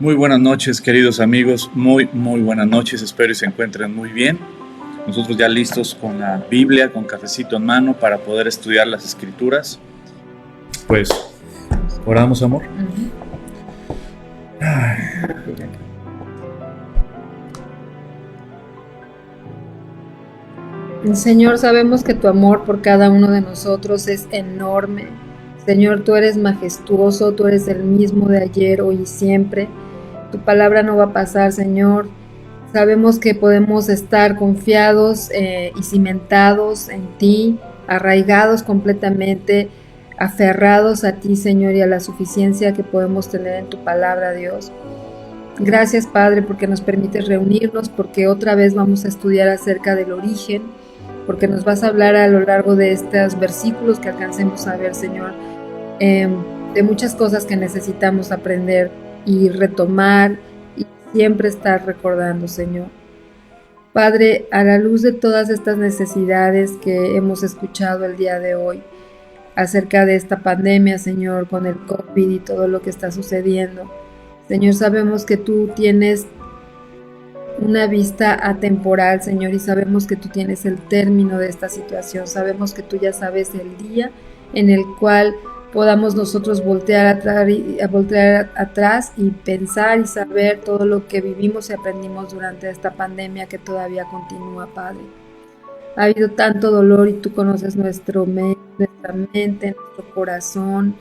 Muy buenas noches, queridos amigos, muy buenas noches, espero y se encuentren muy bien. Nosotros ya listos con la Biblia, con cafecito en mano para poder estudiar las Escrituras. Pues, ¿oramos, amor? Señor, sabemos que tu amor por cada uno de nosotros es enorme. Señor, tú eres majestuoso, tú eres el mismo de ayer, hoy y siempre. Tu palabra no va a pasar, Señor. Sabemos que podemos estar confiados y cimentados en ti, arraigados completamente, aferrados a ti, Señor, y a la suficiencia que podemos tener en tu palabra, Dios. Gracias, Padre, porque nos permites reunirnos, porque otra vez vamos a estudiar acerca del origen, porque nos vas a hablar a lo largo de estos versículos que alcancemos a ver, Señor, de muchas cosas que necesitamos aprender y retomar y siempre estar recordando, Señor. Padre, a la luz de todas estas necesidades que hemos escuchado el día de hoy, acerca de esta pandemia, Señor, con el COVID y todo lo que está sucediendo, Señor, sabemos que tú tienes una vista atemporal, Señor, y sabemos que tú tienes el término de esta situación. Sabemos que tú ya sabes el día en el cual podamos nosotros voltear atrás y pensar y saber todo lo que vivimos y aprendimos durante esta pandemia que todavía continúa, Padre. Ha habido tanto dolor y tú conoces nuestra mente, nuestro corazón.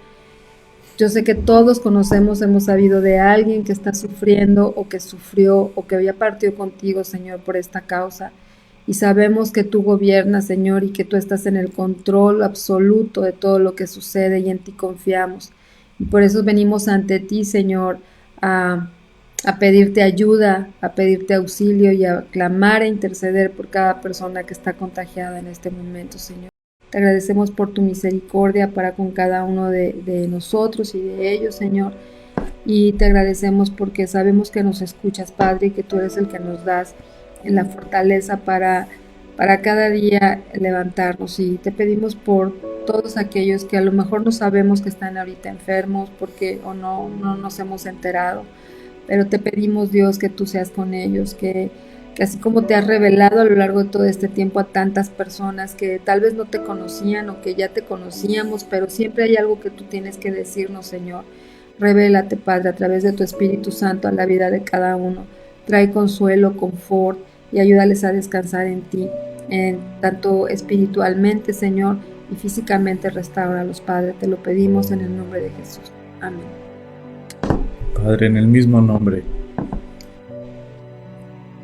Yo sé que todos conocemos, hemos sabido de alguien que está sufriendo o que sufrió o que había partido contigo, Señor, por esta causa. Y sabemos que tú gobiernas, Señor, y que tú estás en el control absoluto de todo lo que sucede y en ti confiamos. Y por eso venimos ante ti, Señor, a pedirte ayuda, a pedirte auxilio y a clamar e interceder por cada persona que está contagiada en este momento, Señor. Te agradecemos por tu misericordia para con cada uno de nosotros y de ellos, Señor. Y te agradecemos porque sabemos que nos escuchas, Padre, y que tú eres el que nos das la fortaleza para cada día levantarnos. Y te pedimos por todos aquellos que a lo mejor no sabemos que están ahorita enfermos porque o no nos hemos enterado. Pero te pedimos, Dios, que tú seas con ellos, que así como te has revelado a lo largo de todo este tiempo a tantas personas que tal vez no te conocían o que ya te conocíamos, pero siempre hay algo que tú tienes que decirnos, Señor. Revélate, Padre, a través de tu Espíritu Santo a la vida de cada uno. Trae consuelo, confort y ayúdales a descansar en ti, tanto espiritualmente, Señor, y físicamente restauralos, Padre. Te lo pedimos en el nombre de Jesús. Amén. Padre, en el mismo nombre,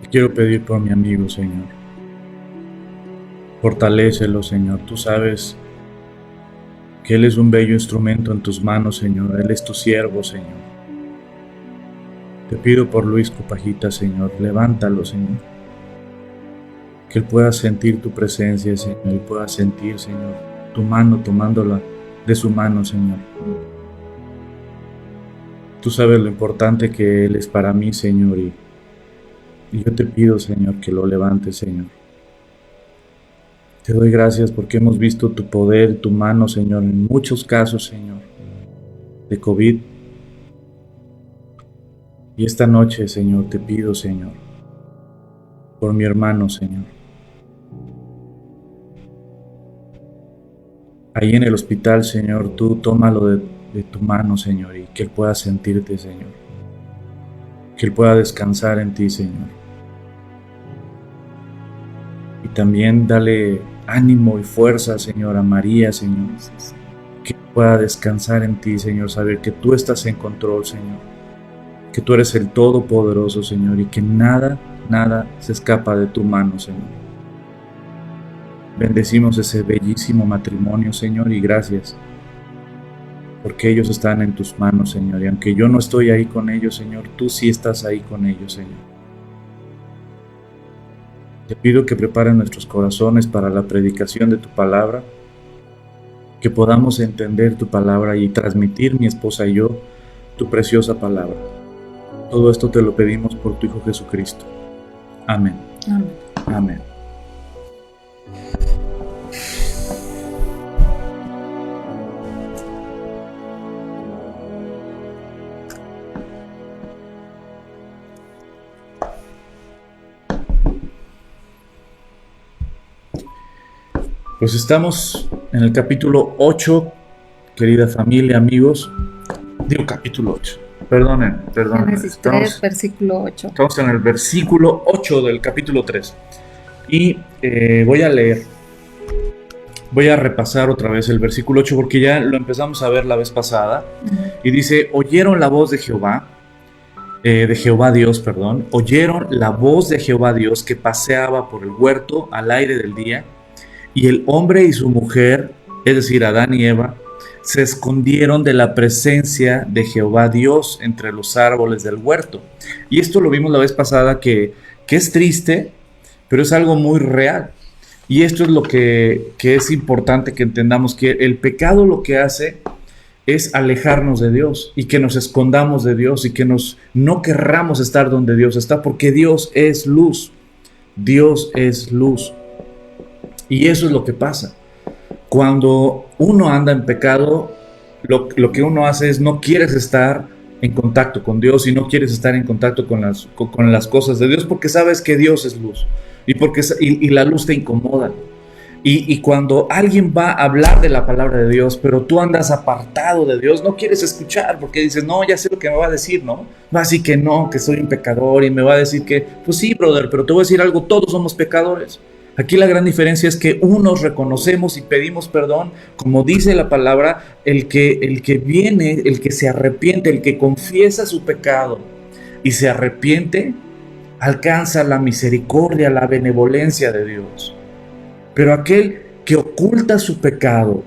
te quiero pedir por mi amigo, Señor. Fortalécelo, Señor. Tú sabes que Él es un bello instrumento en tus manos, Señor. Él es tu siervo, Señor. Te pido por Luis Copajita, Señor. Levántalo, Señor. Que Él pueda sentir tu presencia, Señor. Y pueda sentir, Señor, tu mano tomándola de su mano, Señor. Tú sabes lo importante que Él es para mí, Señor, y yo te pido, Señor, que lo levantes, Señor. Te doy gracias porque hemos visto tu poder, tu mano, Señor, en muchos casos, Señor, de COVID. Y esta noche, Señor, te pido, Señor, por mi hermano, Señor. Ahí en el hospital, Señor, tú tómalo de tu mano, Señor, y que Él pueda sentirte, Señor. Que Él pueda descansar en ti, Señor. Y también dale ánimo y fuerza, Señor, a María, Señor. Que pueda descansar en ti, Señor, saber que tú estás en control, Señor. Que tú eres el Todopoderoso, Señor, y que nada se escapa de tu mano, Señor. Bendecimos ese bellísimo matrimonio, Señor, y gracias porque ellos están en tus manos, Señor. Y aunque yo no estoy ahí con ellos, Señor, tú sí estás ahí con ellos, Señor. Te pido que preparen nuestros corazones para la predicación de tu palabra, que podamos entender tu palabra y transmitir, mi esposa y yo, tu preciosa palabra. Todo esto te lo pedimos por tu Hijo Jesucristo. Amén. Amén. Amén. Pues estamos en el capítulo 8, querida familia, amigos. Digo capítulo 8. Perdonen. Génesis 3, versículo 8. Estamos en el versículo 8 del capítulo 3. Y voy a leer. Voy a repasar otra vez el versículo 8 porque ya lo empezamos a ver la vez pasada. Y dice, oyeron la voz de Jehová Dios, oyeron la voz de Jehová Dios que paseaba por el huerto al aire del día, y el hombre y su mujer, es decir, Adán y Eva, se escondieron de la presencia de Jehová Dios entre los árboles del huerto. Y esto lo vimos la vez pasada que es triste, pero es algo muy real. Y esto es lo que es importante que entendamos, que el pecado lo que hace es alejarnos de Dios y que nos escondamos de Dios y que no querramos estar donde Dios está, porque Dios es luz. Dios es luz. Y eso es lo que pasa. Cuando uno anda en pecado, lo que uno hace es no quieres estar en contacto con Dios y no quieres estar en contacto con las cosas de Dios, porque sabes que Dios es luz y la luz te incomoda. Y cuando alguien va a hablar de la palabra de Dios, pero tú andas apartado de Dios, no quieres escuchar porque dices, no, ya sé lo que me va a decir, ¿no? Va a decir que no, que soy un pecador, y me va a decir que, pues sí, brother, pero te voy a decir algo, todos somos pecadores. Aquí la gran diferencia es que unos reconocemos y pedimos perdón, como dice la palabra, el que viene, el que se arrepiente, el que confiesa su pecado y se arrepiente, alcanza la misericordia, la benevolencia de Dios. Pero aquel que oculta su pecado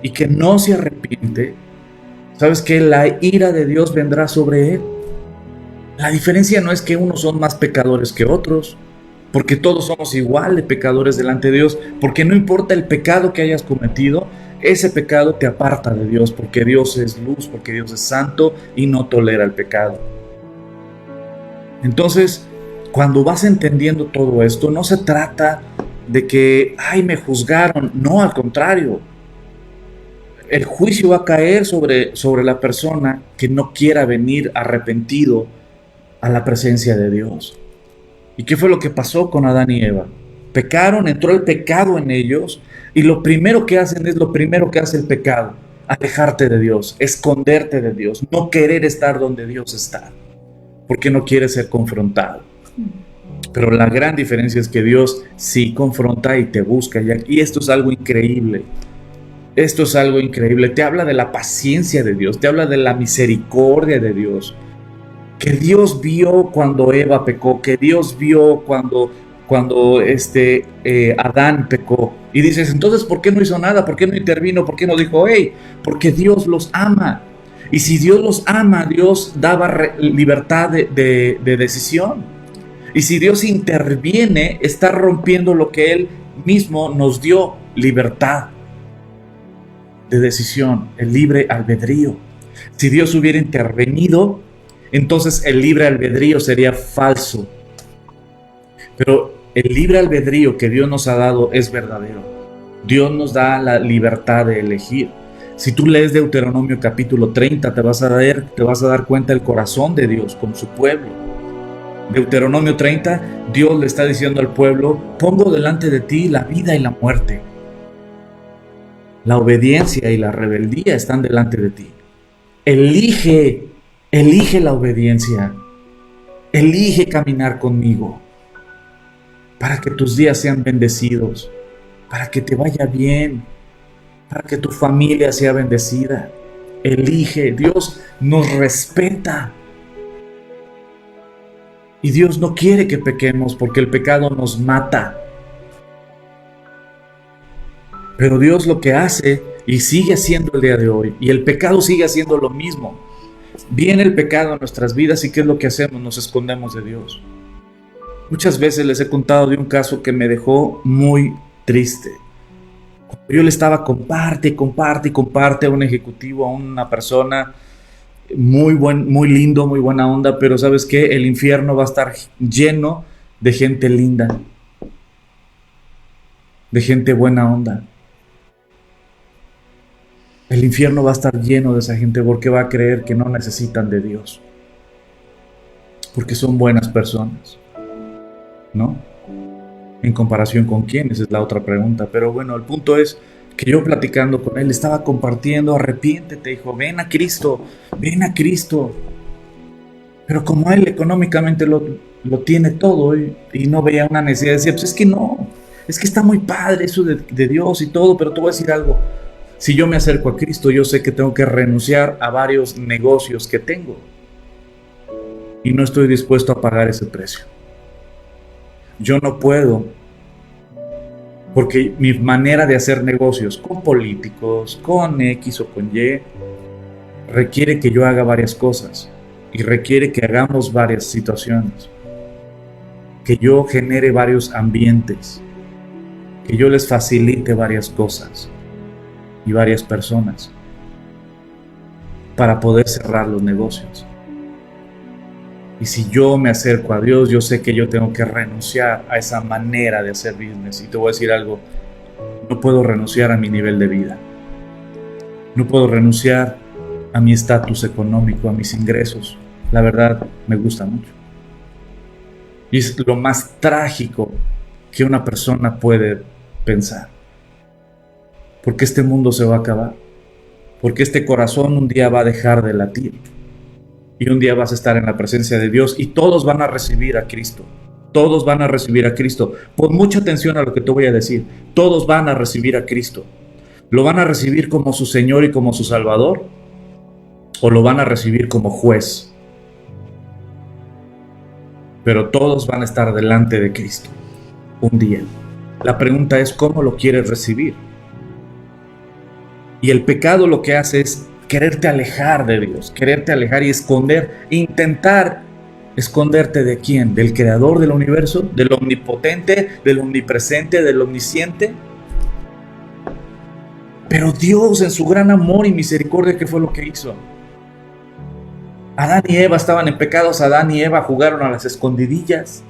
y que no se arrepiente, ¿sabes qué? La ira de Dios vendrá sobre él. La diferencia no es que unos son más pecadores que otros, porque todos somos igual de pecadores delante de Dios, porque no importa el pecado que hayas cometido, ese pecado te aparta de Dios, porque Dios es luz, porque Dios es santo y no tolera el pecado. Entonces, cuando vas entendiendo todo esto, no se trata de que, ay, me juzgaron. No, al contrario. El juicio va a caer sobre la persona que no quiera venir arrepentido a la presencia de Dios. ¿Y qué fue lo que pasó con Adán y Eva? Pecaron, entró el pecado en ellos, y lo primero que hacen es lo primero que hace el pecado: alejarte de Dios, esconderte de Dios, no querer estar donde Dios está, porque no quiere ser confrontado. Pero la gran diferencia es que Dios sí confronta y te busca. Y esto es algo increíble. Esto es algo increíble. Te habla de la paciencia de Dios. Te habla de la misericordia de Dios. Que Dios vio cuando Eva pecó. Que Dios vio cuando Adán pecó. Y dices, entonces, ¿por qué no hizo nada? ¿Por qué no intervino? ¿Por qué no dijo, hey? Porque Dios los ama. Y si Dios los ama, Dios daba libertad de decisión. Y si Dios interviene, está rompiendo lo que Él mismo nos dio: libertad de decisión, el libre albedrío. Si Dios hubiera intervenido, entonces el libre albedrío sería falso. Pero el libre albedrío que Dios nos ha dado es verdadero. Dios nos da la libertad de elegir. Si tú lees Deuteronomio capítulo 30, te vas a dar cuenta del corazón de Dios con su pueblo. Deuteronomio 30, Dios le está diciendo al pueblo: pongo delante de ti la vida y la muerte. La obediencia y la rebeldía están delante de ti. Elige la obediencia. Elige caminar conmigo, para que tus días sean bendecidos, para que te vaya bien, para que tu familia sea bendecida. Elige. Dios nos respeta. Y Dios no quiere que pequemos, porque el pecado nos mata. Pero Dios lo que hace, y sigue haciendo el día de hoy, y el pecado sigue haciendo lo mismo. Viene el pecado a nuestras vidas, y ¿qué es lo que hacemos? Nos escondemos de Dios. Muchas veces les he contado de un caso que me dejó muy triste. Yo le estaba comparte a un ejecutivo, a una persona muy lindo, muy buena onda, pero ¿sabes qué? El infierno va a estar lleno de gente linda, de gente buena onda. El infierno va a estar lleno de esa gente porque va a creer que no necesitan de Dios, porque son buenas personas, ¿no? ¿En comparación con quién? Esa es la otra pregunta. Pero bueno, el punto es que yo platicando con él estaba compartiendo, arrepiéntete, hijo, ven a Cristo. Pero como él económicamente lo tiene todo y no veía una necesidad, decía, pues es que no, es que está muy padre eso de Dios y todo, pero te voy a decir algo. Si yo me acerco a Cristo, yo sé que tengo que renunciar a varios negocios que tengo y no estoy dispuesto a pagar ese precio. Yo no puedo, porque mi manera de hacer negocios con políticos, con X o con Y, requiere que yo haga varias cosas y requiere que hagamos varias situaciones, que yo genere varios ambientes, que yo les facilite varias cosas y varias personas para poder cerrar los negocios. Y si yo me acerco a Dios, yo sé que yo tengo que renunciar a esa manera de hacer business. Y te voy a decir algo, no puedo renunciar a mi nivel de vida. No puedo renunciar a mi estatus económico, a mis ingresos. La verdad, me gusta mucho. Y es lo más trágico que una persona puede pensar. Porque este mundo se va a acabar. Porque este corazón un día va a dejar de latir. Y un día vas a estar en la presencia de Dios y todos van a recibir a Cristo. Todos van a recibir a Cristo. Pon mucha atención a lo que te voy a decir. Todos van a recibir a Cristo. ¿Lo van a recibir como su Señor y como su Salvador? ¿O lo van a recibir como juez? Pero todos van a estar delante de Cristo un día. La pregunta es, ¿cómo lo quieres recibir? Y el pecado lo que hace es quererte alejar de Dios, quererte alejar y esconder, intentar esconderte ¿de quién? ¿Del creador del universo? ¿Del omnipotente? ¿Del omnipresente? ¿Del omnisciente? Pero Dios en su gran amor y misericordia, ¿qué fue lo que hizo? Adán y Eva estaban en pecados, Adán y Eva jugaron a las escondidillas.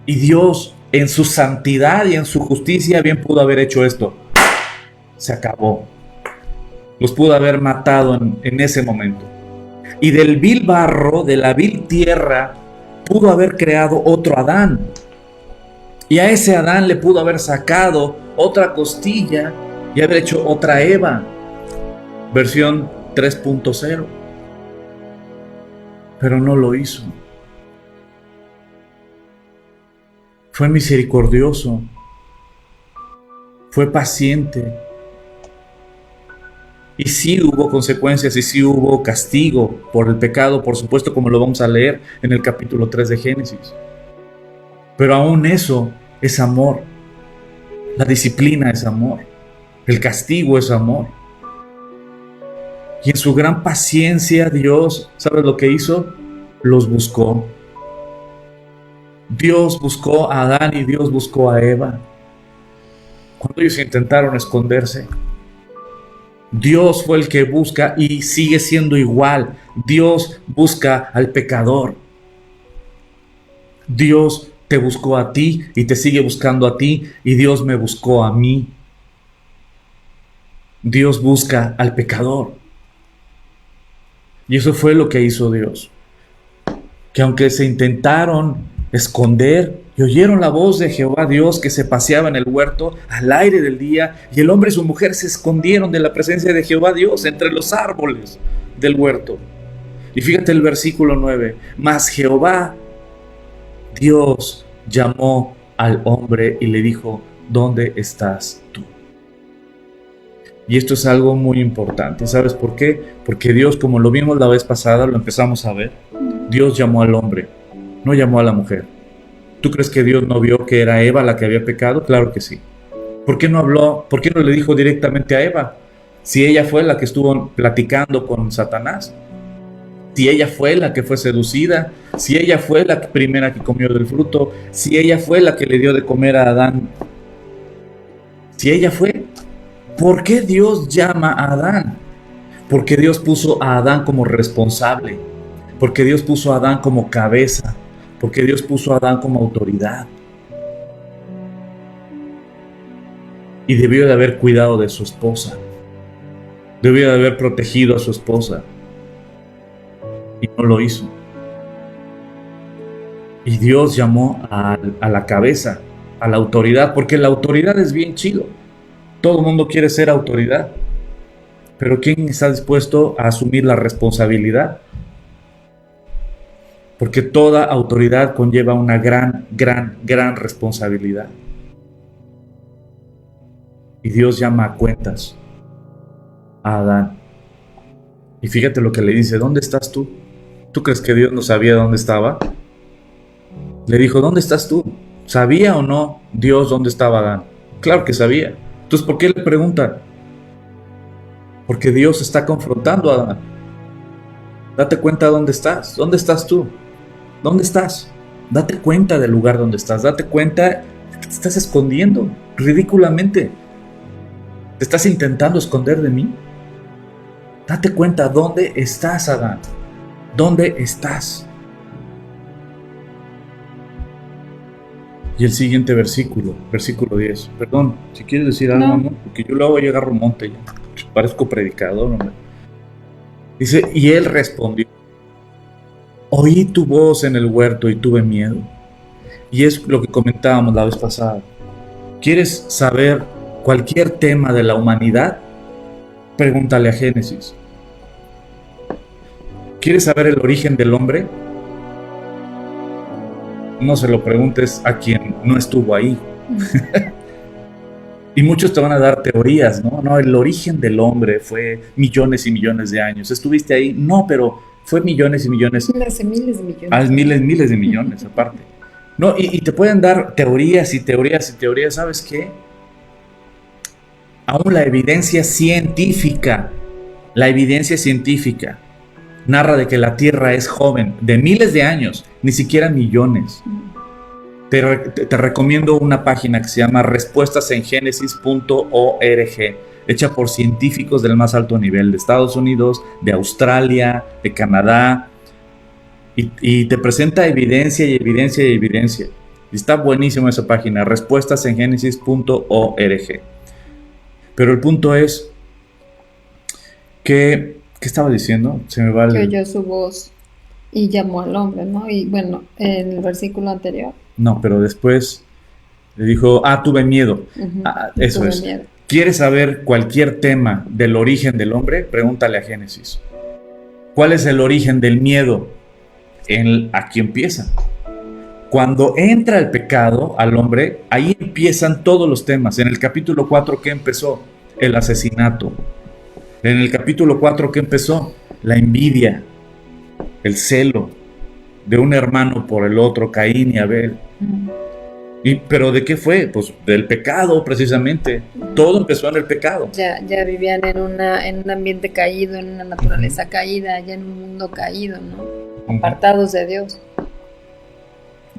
Y Dios en su santidad y en su justicia bien pudo haber hecho esto. Se acabó. Los pudo haber matado en ese momento. Y del vil barro, de la vil tierra, pudo haber creado otro Adán. Y a ese Adán le pudo haber sacado otra costilla y haber hecho otra Eva, versión 3.0. Pero no lo hizo. Fue misericordioso. Fue paciente. Y sí hubo consecuencias y sí hubo castigo por el pecado, por supuesto, como lo vamos a leer en el capítulo 3 de Génesis. Pero aún eso es amor. La disciplina es amor. El castigo es amor. Y en su gran paciencia Dios, ¿sabes lo que hizo? Los buscó. Dios buscó a Adán y Dios buscó a Eva. Cuando ellos intentaron esconderse, Dios fue el que busca y sigue siendo igual. Dios busca al pecador. Dios te buscó a ti y te sigue buscando a ti y Dios me buscó a mí. Dios busca al pecador. Y eso fue lo que hizo Dios. Que aunque se intentaron esconder y oyeron la voz de Jehová Dios que se paseaba en el huerto al aire del día, y el hombre y su mujer se escondieron de la presencia de Jehová Dios entre los árboles del huerto. Y fíjate el versículo 9, mas Jehová Dios llamó al hombre y le dijo, ¿dónde estás tú? Y esto es algo muy importante, ¿sabes por qué? Porque Dios, como lo vimos la vez pasada, lo empezamos a ver, Dios llamó al hombre, no llamó a la mujer. ¿Tú crees que Dios no vio que era Eva la que había pecado? Claro que sí. ¿Por qué no habló? ¿Por qué no le dijo directamente a Eva? Si ella fue la que estuvo platicando con Satanás, si ella fue la que fue seducida, si ella fue la primera que comió del fruto, si ella fue la que le dio de comer a Adán, si ella fue, ¿por qué Dios llama a Adán? Porque Dios puso a Adán como responsable, porque Dios puso a Adán como cabeza, porque Dios puso a Adán como autoridad. Y debió de haber cuidado de su esposa. Debió de haber protegido a su esposa. Y no lo hizo. Y Dios llamó a la cabeza, a la autoridad, porque la autoridad es bien chido. Todo el mundo quiere ser autoridad. Pero ¿quién está dispuesto a asumir la responsabilidad? Porque toda autoridad conlleva una gran responsabilidad. Y Dios llama a cuentas a Adán. Y fíjate lo que le dice: ¿dónde estás tú? ¿Tú crees que Dios no sabía dónde estaba? Le dijo: ¿dónde estás tú? ¿Sabía o no Dios dónde estaba Adán? Claro que sabía. Entonces, ¿por qué le pregunta? Porque Dios está confrontando a Adán. Date cuenta dónde estás. ¿Dónde estás tú? ¿Dónde estás? Date cuenta del lugar donde estás. Date cuenta de que te estás escondiendo ridículamente. ¿Te estás intentando esconder de mí? Date cuenta dónde estás, Adán. ¿Dónde estás? Y el siguiente versículo, versículo 10. Perdón, si quieres decir algo, ¿no? Porque yo luego agarro monte ya. Parezco predicador, hombre. Dice: y él respondió: oí tu voz en el huerto y tuve miedo. Y es lo que comentábamos la vez pasada. ¿Quieres saber cualquier tema de la humanidad? Pregúntale a Génesis. ¿Quieres saber el origen del hombre? No se lo preguntes a quien no estuvo ahí. Y muchos te van a dar teorías, ¿no? No, el origen del hombre fue millones y millones de años. ¿Estuviste ahí? No, pero fue millones y millones. Hace miles de millones. Miles de millones, aparte. No, y te pueden dar teorías y teorías y teorías. ¿Sabes qué? Aún la evidencia científica narra de que la Tierra es joven, de miles de años, ni siquiera millones. Te recomiendo una página que se llama respuestasengenesis.org, hecha por científicos del más alto nivel, de Estados Unidos, de Australia, de Canadá, y te presenta evidencia y evidencia y evidencia. Y está buenísima esa página, respuestasengenesis.org. Pero el punto es que, ¿qué estaba diciendo? Se me va que oyó su voz y llamó al hombre, ¿no? Y bueno, en el versículo anterior. No, pero después le dijo: tuve miedo. Eso tuve es. Miedo. ¿Quieres saber cualquier tema del origen del hombre? Pregúntale a Génesis. ¿Cuál es el origen del miedo? Aquí empieza. Cuando entra el pecado al hombre, ahí empiezan todos los temas. En el capítulo 4, ¿qué empezó? El asesinato. En el capítulo 4, ¿qué empezó? La envidia, el celo de un hermano por el otro, Caín y Abel. ¿Pero de qué fue? Pues del pecado, precisamente. Todo empezó en el pecado. Ya vivían en un ambiente caído, en una naturaleza caída, ya en un mundo caído, ¿no? Apartados de Dios.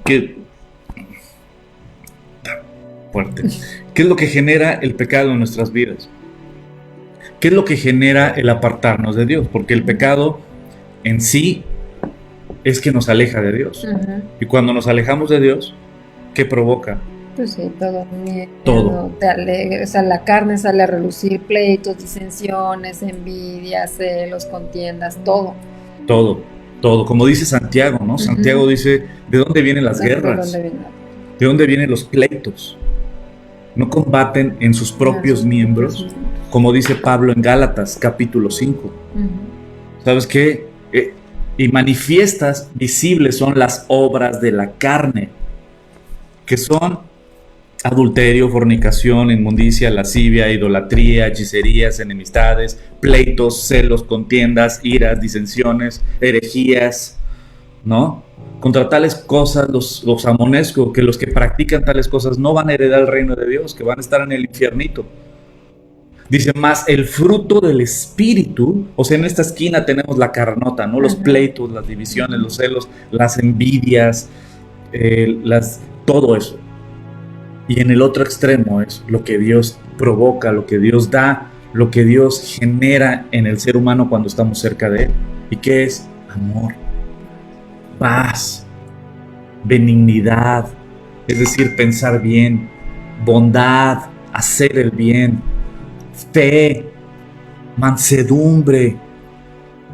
Qué fuerte. ¿Qué es lo que genera el pecado en nuestras vidas? ¿Qué es lo que genera el apartarnos de Dios? Porque el pecado en sí es que nos aleja de Dios. Y cuando nos alejamos de Dios, ¿qué provoca? Pues sí, todo miedo. Todo. O sea, la carne sale a relucir, pleitos, disensiones, envidias, celos, contiendas, todo. Todo. Como dice Santiago, ¿no? Santiago dice: ¿de dónde vienen las guerras? ¿De dónde vienen los pleitos? No combaten en sus propios miembros, como dice Pablo en Gálatas, capítulo 5. ¿Sabes qué? Y manifiestas, visibles son las obras de la carne, que son adulterio, fornicación, inmundicia, lascivia, idolatría, hechicerías, enemistades, pleitos, celos, contiendas, iras, disensiones, herejías, ¿no? Contra tales cosas los amonezco, que los que practican tales cosas no van a heredar el reino de Dios, que van a estar en el infiernito. Dice: más el fruto del Espíritu. O sea, en esta esquina tenemos la carnota, ¿no? Los pleitos, las divisiones, los celos, las envidias, todo eso. Y en el otro extremo es lo que Dios provoca, lo que Dios da, lo que Dios genera en el ser humano cuando estamos cerca de Él. ¿Y qué es? Amor, paz, benignidad, es decir, pensar bien, bondad, hacer el bien, fe, mansedumbre,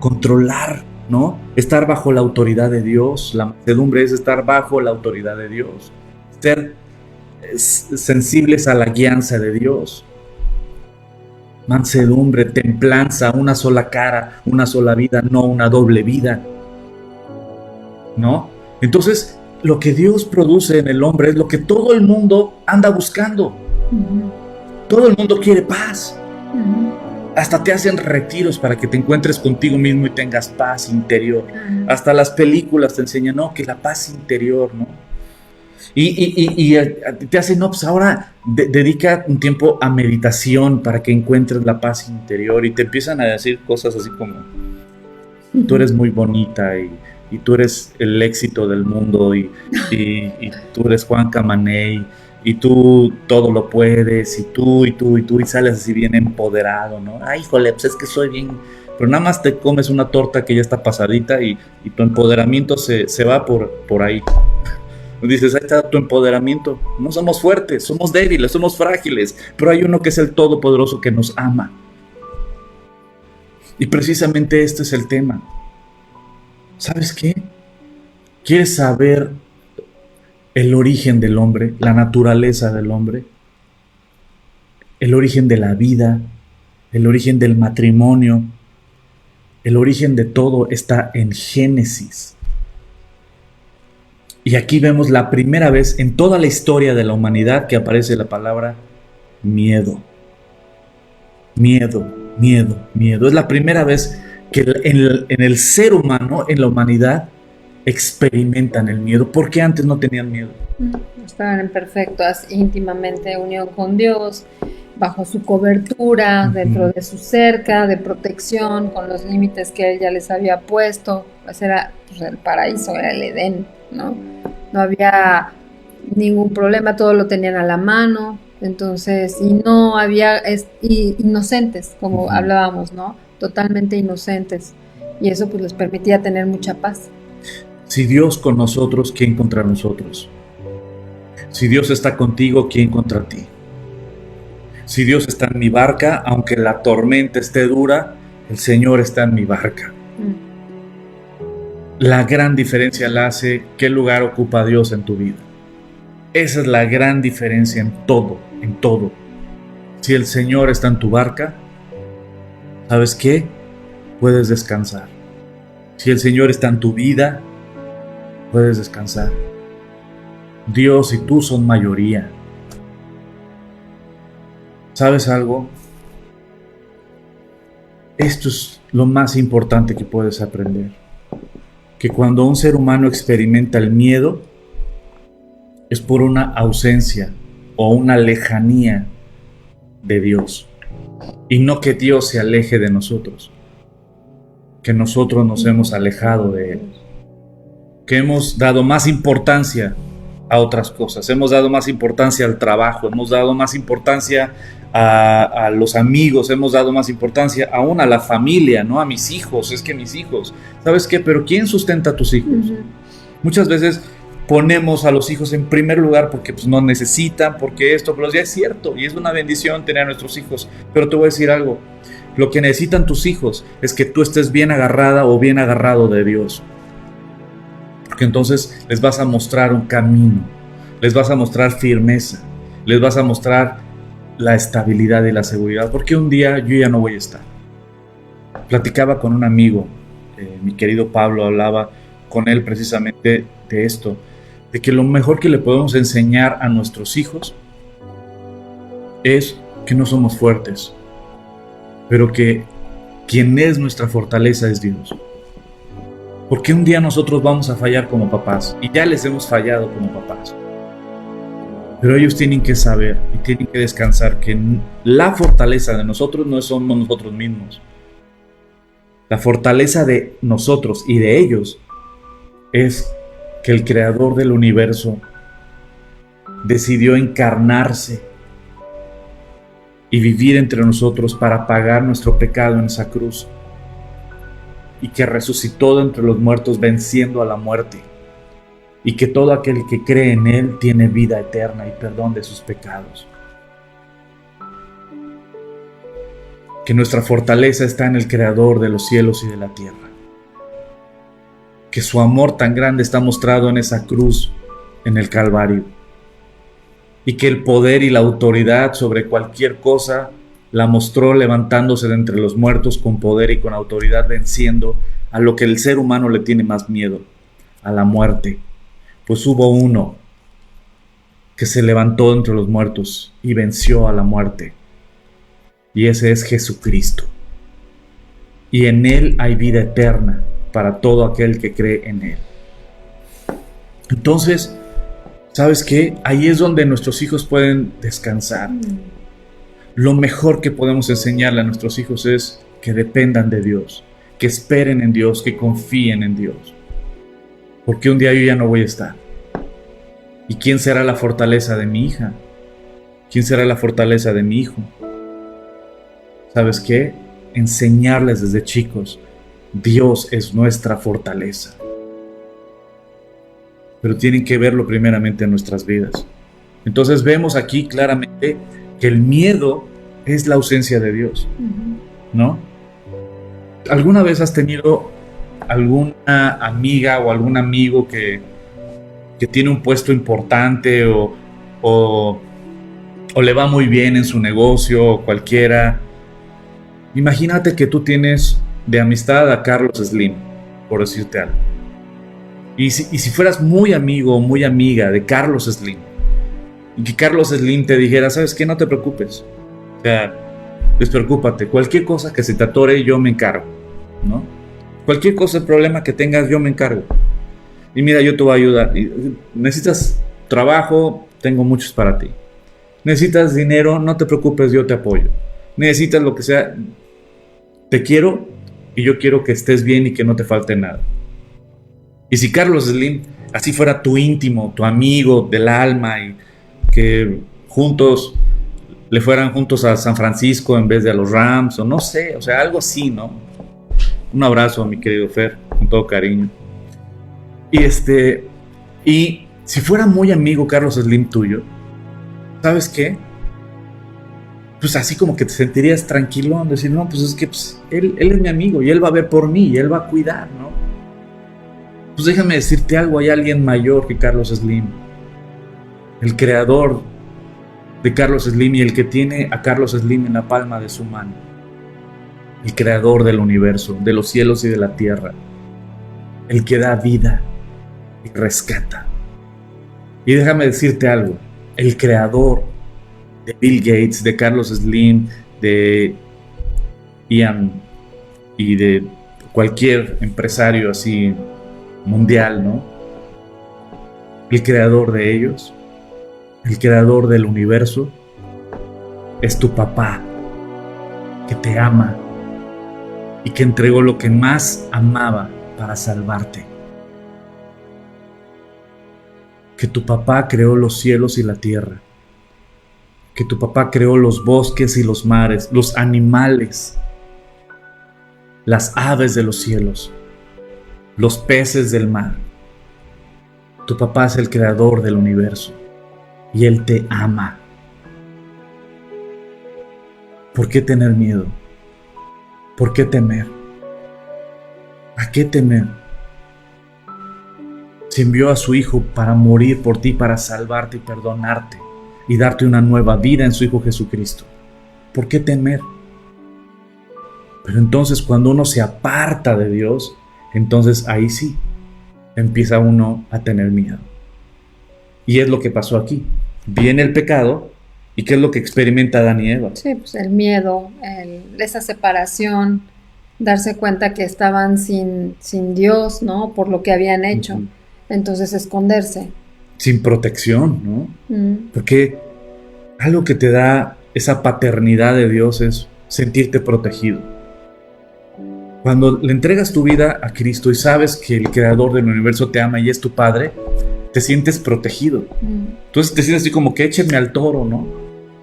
controlar ¿no? Estar bajo la autoridad de Dios. La mansedumbre es estar bajo la autoridad de Dios. Ser sensibles a la guianza de Dios. Mansedumbre, templanza, una sola cara, una sola vida, no una doble vida, ¿no? Entonces, lo que Dios produce en el hombre es lo que todo el mundo anda buscando. Todo el mundo quiere paz. Hasta te hacen retiros para que te encuentres contigo mismo y tengas paz interior. Hasta las películas te enseñan, no, que la paz interior, ¿no? Y te hacen, no, pues ahora dedica un tiempo a meditación para que encuentres la paz interior, y te empiezan a decir cosas así como, tú eres muy bonita y tú eres el éxito del mundo y tú eres Juan Camaney y tú todo lo puedes y tú y sales así bien empoderado, ¿no? Ay, híjole, pues es que soy bien, pero nada más te comes una torta que ya está pasadita y tu empoderamiento se va por ahí. Dices, ahí está tu empoderamiento. No somos fuertes, somos débiles, somos frágiles, pero hay uno que es el Todopoderoso que nos ama. Y precisamente este es el tema. ¿Sabes qué? ¿Quieres saber el origen del hombre, la naturaleza del hombre? El origen de la vida, el origen del matrimonio, el origen de todo está en Génesis. Y aquí vemos la primera vez en toda la historia de la humanidad que aparece la palabra miedo. Miedo, miedo, miedo. Es la primera vez que en el ser humano, en la humanidad, experimentan el miedo. ¿Por qué antes no tenían miedo? Estaban en perfecta íntimamente unión con Dios, bajo su cobertura, dentro de su cerca de protección, con los límites que Él ya les había puesto. Pues era el paraíso, era el Edén, ¿no? No había ningún problema, todo lo tenían a la mano. Entonces, y no había inocentes, como hablábamos, ¿no? Totalmente inocentes. Y eso pues les permitía tener mucha paz. Si Dios con nosotros, ¿quién contra nosotros? Si Dios está contigo, ¿quién contra ti? Si Dios está en mi barca, aunque la tormenta esté dura, el Señor está en mi barca. La gran diferencia la hace qué lugar ocupa Dios en tu vida. Esa es la gran diferencia en todo, en todo. Si el Señor está en tu barca, ¿sabes qué? Puedes descansar. Si el Señor está en tu vida, puedes descansar. Dios y tú son mayoría. ¿Sabes algo? Esto es lo más importante que puedes aprender. Que cuando un ser humano experimenta el miedo, es por una ausencia o una lejanía de Dios. Y no que Dios se aleje de nosotros, que nosotros nos hemos alejado de Él, que hemos dado más importancia a otras cosas, hemos dado más importancia al trabajo, hemos dado más importancia a los amigos, hemos dado más importancia aún a la familia, ¿no? A mis hijos, es que mis hijos, ¿sabes qué? Pero ¿quién sustenta a tus hijos? Muchas veces ponemos a los hijos en primer lugar porque pues, no necesitan, porque esto, pero ya es cierto y es una bendición tener a nuestros hijos, pero te voy a decir algo, lo que necesitan tus hijos es que tú estés bien agarrada o bien agarrado de Dios, porque entonces les vas a mostrar un camino, les vas a mostrar firmeza, les vas a mostrar la estabilidad y la seguridad, porque un día yo ya no voy a estar. Platicaba con un amigo, mi querido Pablo, hablaba con él precisamente de esto, de que lo mejor que le podemos enseñar a nuestros hijos es que no somos fuertes, pero que quien es nuestra fortaleza es Dios. Porque un día nosotros vamos a fallar como papás, y ya les hemos fallado como papás. Pero ellos tienen que saber y tienen que descansar que la fortaleza de nosotros no somos nosotros mismos. La fortaleza de nosotros y de ellos es que el creador del universo decidió encarnarse y vivir entre nosotros para pagar nuestro pecado en esa cruz, y que resucitó de entre los muertos venciendo a la muerte, y que todo aquel que cree en Él tiene vida eterna y perdón de sus pecados. Que nuestra fortaleza está en el Creador de los cielos y de la tierra. que su amor tan grande está mostrado en esa cruz, en el Calvario, y que el poder y la autoridad sobre cualquier cosa la mostró levantándose de entre los muertos con poder y con autoridad, venciendo a lo que el ser humano le tiene más miedo, a la muerte. Pues hubo uno que se levantó entre los muertos y venció a la muerte, y ese es Jesucristo. Y en Él hay vida eterna para todo aquel que cree en Él. Entonces, ¿sabes qué? Ahí es donde nuestros hijos pueden descansar. Lo mejor que podemos enseñarle a nuestros hijos es que dependan de Dios, que esperen en Dios, que confíen en Dios. Porque un día yo ya no voy a estar. ¿Y quién será la fortaleza de mi hija? ¿Quién será la fortaleza de mi hijo? ¿Sabes qué? Enseñarles desde chicos, Dios es nuestra fortaleza. Pero tienen que verlo primeramente en nuestras vidas. Entonces vemos aquí claramente que el miedo es la ausencia de Dios, ¿no? ¿Alguna vez has tenido alguna amiga o algún amigo que tiene un puesto importante o le va muy bien en su negocio o cualquiera? Imagínate que tú tienes de amistad a Carlos Slim, por decirte algo. Y si fueras muy amigo o muy amiga de Carlos Slim, y que Carlos Slim te dijera, ¿sabes qué? No te preocupes. O sea, despreocúpate. Cualquier cosa que se te atore, yo me encargo, ¿no? Cualquier cosa, el problema que tengas, yo me encargo. Y mira, yo te voy a ayudar. ¿Necesitas trabajo? Tengo muchos para ti. ¿Necesitas dinero? No te preocupes, yo te apoyo. ¿Necesitas lo que sea? Te quiero y yo quiero que estés bien y que no te falte nada. Y si Carlos Slim así fuera tu íntimo, tu amigo del alma, y que juntos le fueran juntos a San Francisco en vez de a los Rams, o no sé, o sea, algo así, ¿no? Un abrazo, mi querido Fer, con todo cariño. Y si fuera muy amigo Carlos Slim tuyo, ¿sabes qué? Pues así como que te sentirías tranquilo, decir, no, pues es que él es mi amigo y él va a ver por mí y él va a cuidar, ¿no? Pues déjame decirte algo, hay alguien mayor que Carlos Slim, el creador de Carlos Slim y el que tiene a Carlos Slim en la palma de su mano, el creador del universo, de los cielos y de la tierra, el que da vida y rescata. Y déjame decirte algo, el creador de Bill Gates, de Carlos Slim, de Ian y de cualquier empresario así mundial, ¿no? El creador de ellos, el creador del universo, es tu papá, que te ama y que entregó lo que más amaba para salvarte. Que tu papá creó los cielos y la tierra, que tu papá creó los bosques y los mares, los animales, las aves de los cielos, los peces del mar. Tu papá es el creador del universo y Él te ama. ¿Por qué tener miedo? ¿Por qué temer? ¿A qué temer? Se envió a su Hijo para morir por ti, para salvarte y perdonarte y darte una nueva vida en su Hijo Jesucristo. ¿Por qué temer? Pero entonces cuando uno se aparta de Dios, entonces ahí sí empieza uno a tener miedo. Y es lo que pasó aquí. Viene el pecado, ¿y qué es lo que experimenta Adán y Eva? Sí, pues el miedo, esa separación, darse cuenta que estaban sin Dios, ¿no? Por lo que habían hecho. Uh-huh. Entonces esconderse. Sin protección, ¿no? Uh-huh. Porque algo que te da esa paternidad de Dios es sentirte protegido. Cuando le entregas tu vida a Cristo y sabes que el creador del universo te ama y es tu Padre, te sientes protegido. Entonces te sientes así como que échenme al toro, ¿no?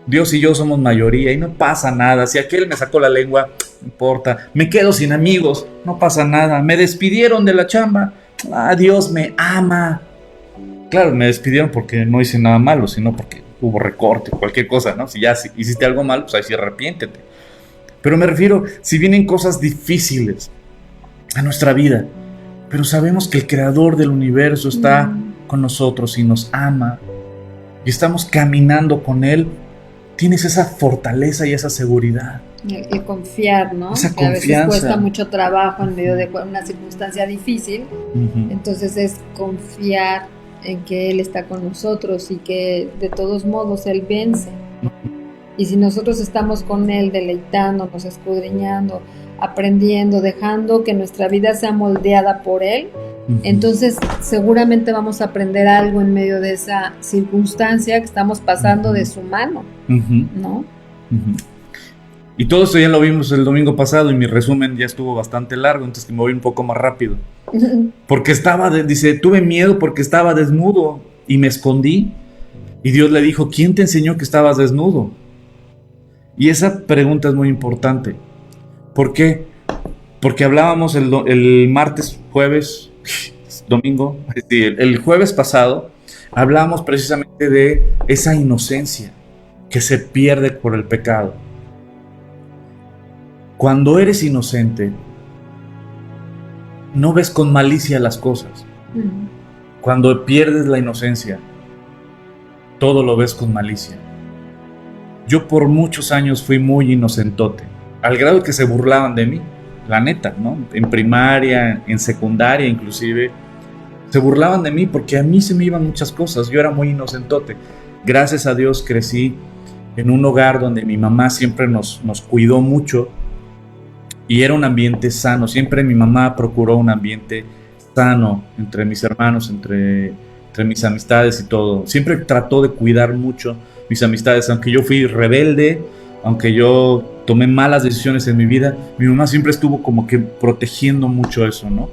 Dios y yo somos mayoría y no pasa nada. Si aquel me sacó la lengua, no importa. Me quedo sin amigos, no pasa nada. Me despidieron de la chamba, Dios me ama. Claro, me despidieron porque no hice nada malo, sino porque hubo recorte, cualquier cosa, ¿no? Si ya hiciste algo malo, pues ahí sí arrepiéntete. Pero me refiero, si vienen cosas difíciles a nuestra vida, pero sabemos que el creador del universo está con nosotros y nos ama y estamos caminando con Él, tienes esa fortaleza y esa seguridad. El confiar, ¿no? Esa que a veces confianza. cuesta mucho trabajo en medio de una circunstancia difícil. Entonces es confiar en que Él está con nosotros y que de todos modos Él vence. Y si nosotros estamos con Él deleitándonos, escudriñando, aprendiendo, dejando que nuestra vida sea moldeada por Él, entonces seguramente vamos a aprender algo en medio de esa circunstancia que estamos pasando de su mano, ¿no? Y todo esto ya lo vimos el domingo pasado y mi resumen ya estuvo bastante largo, entonces me voy un poco más rápido. Porque dice, tuve miedo porque estaba desnudo y me escondí. Y Dios le dijo, ¿quién te enseñó que estabas desnudo? Y esa pregunta es muy importante. ¿Por qué? Porque hablábamos el martes, jueves, domingo, el jueves pasado, hablábamos precisamente de esa inocencia que se pierde por el pecado. Cuando eres inocente, no ves con malicia las cosas. Cuando pierdes la inocencia, todo lo ves con malicia. Yo por muchos años fui muy inocentote, al grado que se burlaban de mí, la neta, ¿no? En primaria, en secundaria inclusive, se burlaban de mí porque a mí se me iban muchas cosas, yo era muy inocentote. Gracias a Dios crecí en un hogar donde mi mamá siempre nos cuidó mucho y era un ambiente sano. Siempre mi mamá procuró un ambiente sano entre mis hermanos, entre mis amistades y todo. Siempre trató de cuidar mucho mis amistades, aunque yo fui rebelde, aunque yo tomé malas decisiones en mi vida, mi mamá siempre estuvo como que protegiendo mucho eso, ¿no?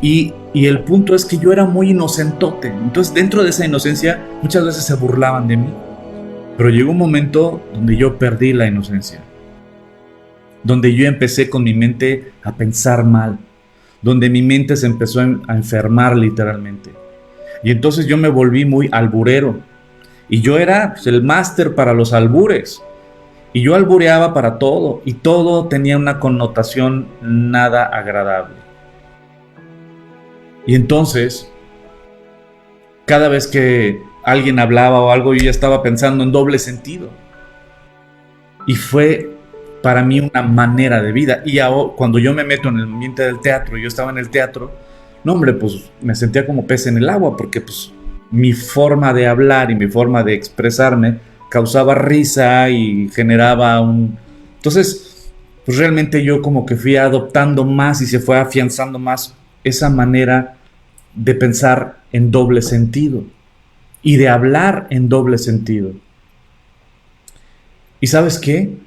Y el punto es que yo era muy inocentote, entonces dentro de esa inocencia muchas veces se burlaban de mí, pero llegó un momento donde yo perdí la inocencia, donde yo empecé con mi mente a pensar mal, donde mi mente se empezó a enfermar literalmente, y entonces yo me volví muy alburero, y yo era pues, el máster para los albures, y yo albureaba para todo, y todo tenía una connotación nada agradable. Y entonces, cada vez que alguien hablaba o algo, yo ya estaba pensando en doble sentido. Y fue para mí una manera de vida. Y ahora, cuando yo me meto en el ambiente del teatro, yo estaba en el teatro, no hombre, pues me sentía como pez en el agua, porque pues mi forma de hablar y mi forma de expresarme causaba risa y generaba un... Entonces, pues realmente yo como que fui adoptando más y se fue afianzando más esa manera de pensar en doble sentido y de hablar en doble sentido. ¿Y sabes qué?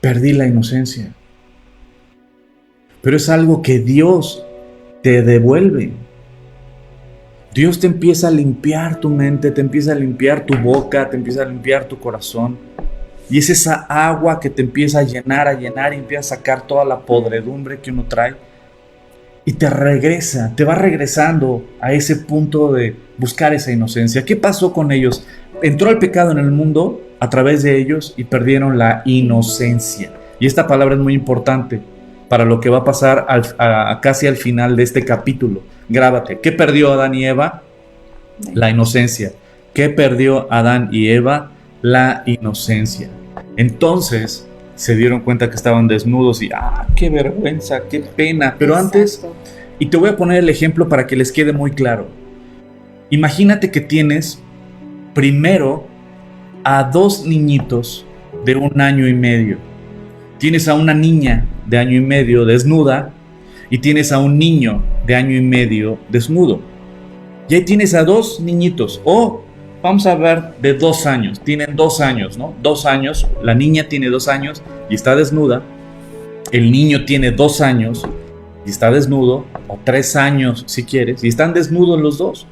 Perdí la inocencia. Pero es algo que Dios te devuelve. Dios te empieza a limpiar tu mente, te empieza a limpiar tu boca, te empieza a limpiar tu corazón. Y es esa agua que te empieza a llenar y empieza a sacar toda la podredumbre que uno trae. Y te va regresando a ese punto de buscar esa inocencia. ¿Qué pasó con ellos? Entró el pecado en el mundo a través de ellos y perdieron la inocencia. Y esta palabra es muy importante para lo que va a pasar casi al final de este capítulo. Grábate. ¿Qué perdió Adán y Eva? La inocencia. ¿Qué perdió Adán y Eva? La inocencia. Entonces se dieron cuenta que estaban desnudos y qué vergüenza, qué pena. Pero antes, y te voy a poner el ejemplo para que les quede muy claro. Imagínate que tienes primero a 2 niñitos de 1 año y medio. Tienes a una niña de 1 año y medio desnuda y tienes a un niño de 1 año y medio desnudo. Y ahí tienes a 2 niñitos, vamos a ver de 2 años, tienen 2 años, ¿no? 2 años, la niña tiene 2 años y está desnuda, el niño tiene 2 años y está desnudo, o 3 años si quieres, y están desnudos los dos.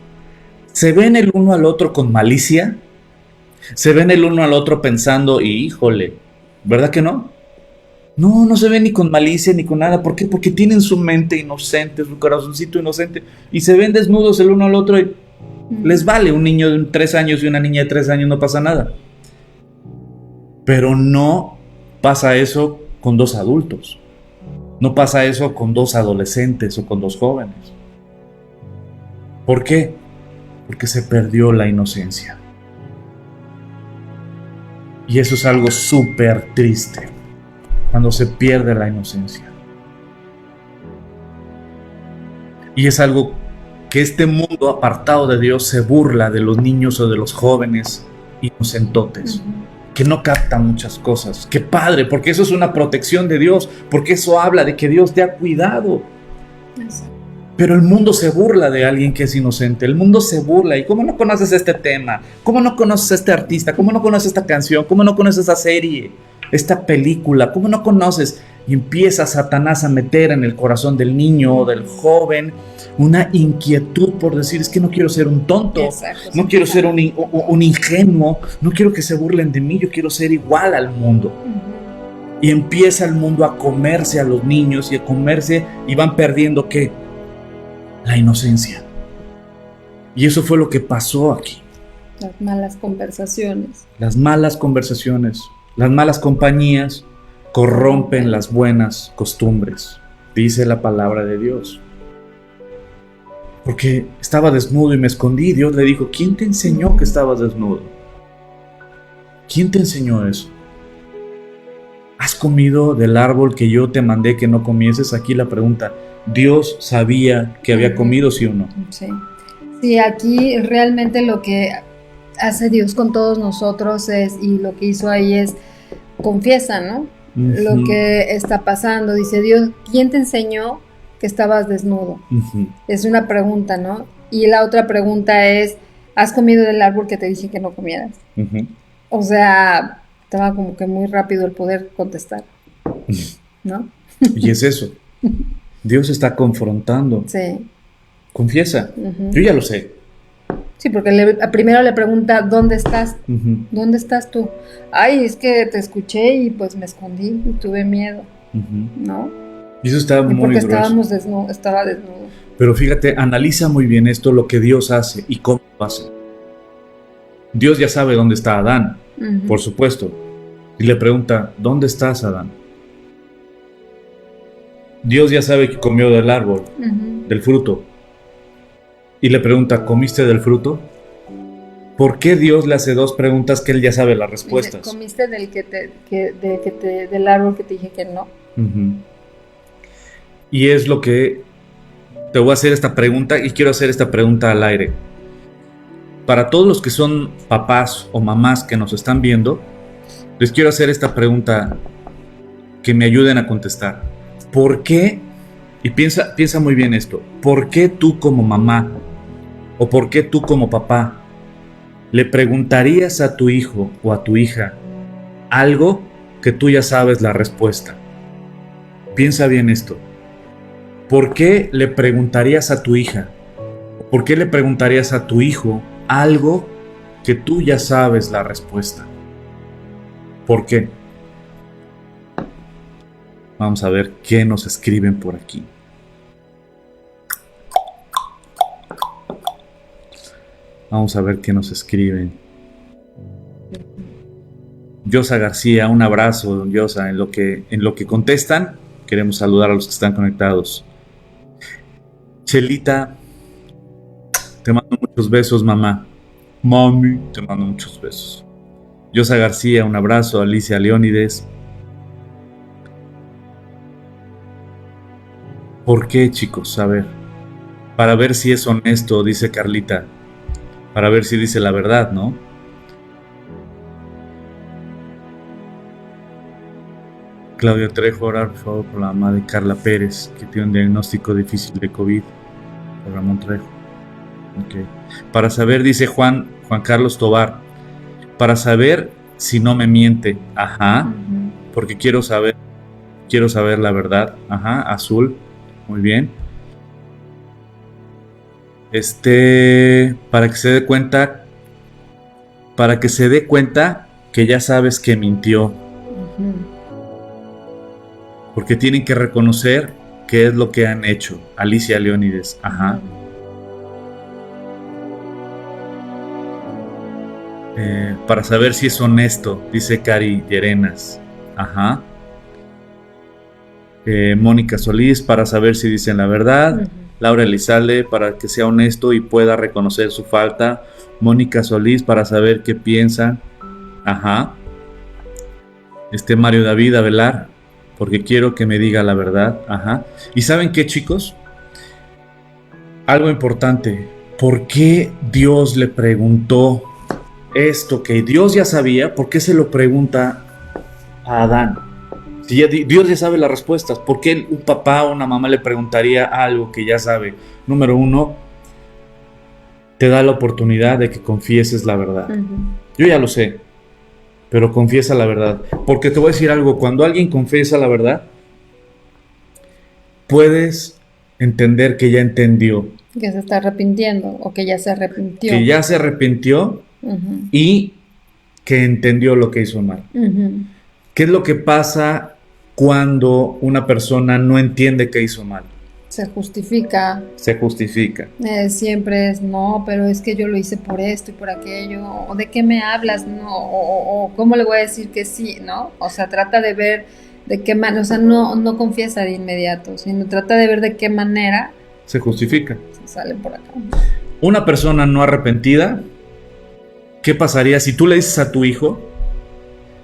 ¿Se ven el uno al otro con malicia? ¿Se ven el uno al otro pensando, híjole, ¿verdad que no? No se ven ni con malicia ni con nada. ¿Por qué? Porque tienen su mente inocente, su corazoncito inocente, y se ven desnudos el uno al otro y les vale. Un niño de 3 años y una niña de 3 años no pasa nada. Pero no pasa eso con 2 adultos. No pasa eso con 2 adolescentes o con 2 jóvenes. ¿Por qué? Porque se perdió la inocencia. Y eso es algo súper triste, cuando se pierde la inocencia. Y es algo que este mundo apartado de Dios se burla de los niños o de los jóvenes inocentotes, que no captan muchas cosas. ¡Qué padre! Porque eso es una protección de Dios, porque eso habla de que Dios te ha cuidado. Pero el mundo se burla de alguien que es inocente. El mundo se burla. ¿Y cómo no conoces este tema? ¿Cómo no conoces a este artista? ¿Cómo no conoces esta canción? ¿Cómo no conoces esta serie? Esta película. ¿Cómo no conoces? Y empieza Satanás a meter en el corazón del niño o del joven una inquietud por decir, es que no quiero ser un tonto. Exacto, no quiero ser un ingenuo. No quiero que se burlen de mí. Yo quiero ser igual al mundo. Y empieza el mundo a comerse a los niños y a comerse, y van perdiendo, ¿qué? La inocencia. Y eso fue lo que pasó aquí. Las malas conversaciones. Las malas conversaciones, las malas compañías corrompen las buenas costumbres, dice la palabra de Dios. Porque estaba desnudo y me escondí. Dios le dijo, ¿quién te enseñó que estabas desnudo? ¿Quién te enseñó eso? ¿Has comido del árbol que yo te mandé que no comieses? Aquí la pregunta, ¿Dios sabía que había comido, sí o no? Sí. Sí, aquí realmente lo que hace Dios con todos nosotros es, y lo que hizo ahí es, confiesa, ¿no? Lo que está pasando. Dice Dios, ¿quién te enseñó que estabas desnudo? Es una pregunta, ¿no? Y la otra pregunta es, ¿has comido del árbol que te dije que no comieras? O sea, estaba como que muy rápido el poder contestar, ¿no? Y es eso. Dios está confrontando. Sí. Confiesa. Yo ya lo sé. Sí, porque primero le pregunta, ¿dónde estás? ¿Dónde estás tú? Ay, es que te escuché y pues me escondí y tuve miedo, ¿no? Y eso está muy porque grueso. Estaba desnudo. Pero fíjate, analiza muy bien esto, lo que Dios hace y cómo lo hace. Dios ya sabe dónde está Adán, por supuesto. Y le pregunta, ¿dónde estás, Adán? Dios ya sabe que comió del árbol, del fruto. Y le pregunta, ¿comiste del fruto? ¿Por qué Dios le hace dos preguntas que él ya sabe las respuestas? Dice, ¿comiste del árbol que te dije que no? Y es lo que te voy a hacer esta pregunta, y quiero hacer esta pregunta al aire. Para todos los que son papás o mamás que nos están viendo, les quiero hacer esta pregunta que me ayuden a contestar. ¿Por qué? Y piensa muy bien esto. ¿Por qué tú como mamá o por qué tú como papá le preguntarías a tu hijo o a tu hija algo que tú ya sabes la respuesta? Piensa bien esto. ¿Por qué le preguntarías a tu hija? ¿Por qué le preguntarías a tu hijo algo que tú ya sabes la respuesta? ¿Por qué? Vamos a ver qué nos escriben por aquí. Vamos a ver qué nos escriben. Yosa García, un abrazo, don Yosa. En lo que contestan, queremos saludar a los que están conectados. Chelita, te mando muchos besos, mamá. Mami, te mando muchos besos. Yosa García, un abrazo. Alicia Leónides. ¿Por qué, chicos? A ver, para ver si es honesto, dice Carlita. Para ver si dice la verdad, ¿no? Claudia Trejo, orar por favor por la mamá de Carla Pérez, que tiene un diagnóstico difícil de COVID. Por Ramón Trejo. Okay. Para saber, dice Juan Carlos Tobar, para saber si no me miente. Ajá. Porque quiero saber la verdad. Ajá, Azul. Muy bien. Para que se dé cuenta que ya sabes que mintió. Porque tienen que reconocer qué es lo que han hecho. Alicia Leónides. Ajá. Para saber si es honesto, dice Cari Llerenas. Ajá. Mónica Solís, para saber si dicen la verdad. Laura Elizalde, para que sea honesto y pueda reconocer su falta. Mónica Solís, para saber qué piensa. Ajá. Mario David Avelar, porque quiero que me diga la verdad. Ajá. ¿Y saben qué, chicos? Algo importante. ¿Por qué Dios le preguntó esto que Dios ya sabía? ¿Por qué se lo pregunta a Adán? Si Dios ya sabe las respuestas, ¿por qué un papá o una mamá le preguntaría algo que ya sabe? Número uno, te da la oportunidad de que confieses la verdad. Yo ya lo sé, pero confiesa la verdad. Porque te voy a decir algo, cuando alguien confiesa la verdad, puedes entender que ya entendió. Que se está arrepintiendo o que ya se arrepintió. Que ya se arrepintió y que entendió lo que hizo mal. ¿Qué es lo que pasa cuando una persona no entiende que hizo mal? Se justifica. Se justifica. Siempre es, no, pero es que yo lo hice por esto y por aquello. ¿O de qué me hablas? No, o ¿cómo le voy a decir que sí? ¿No? O sea, trata de ver de qué manera, o sea, no confiesa de inmediato, sino trata de ver de qué manera se justifica. Se sale por acá. Una persona no arrepentida, ¿qué pasaría si tú le dices a tu hijo?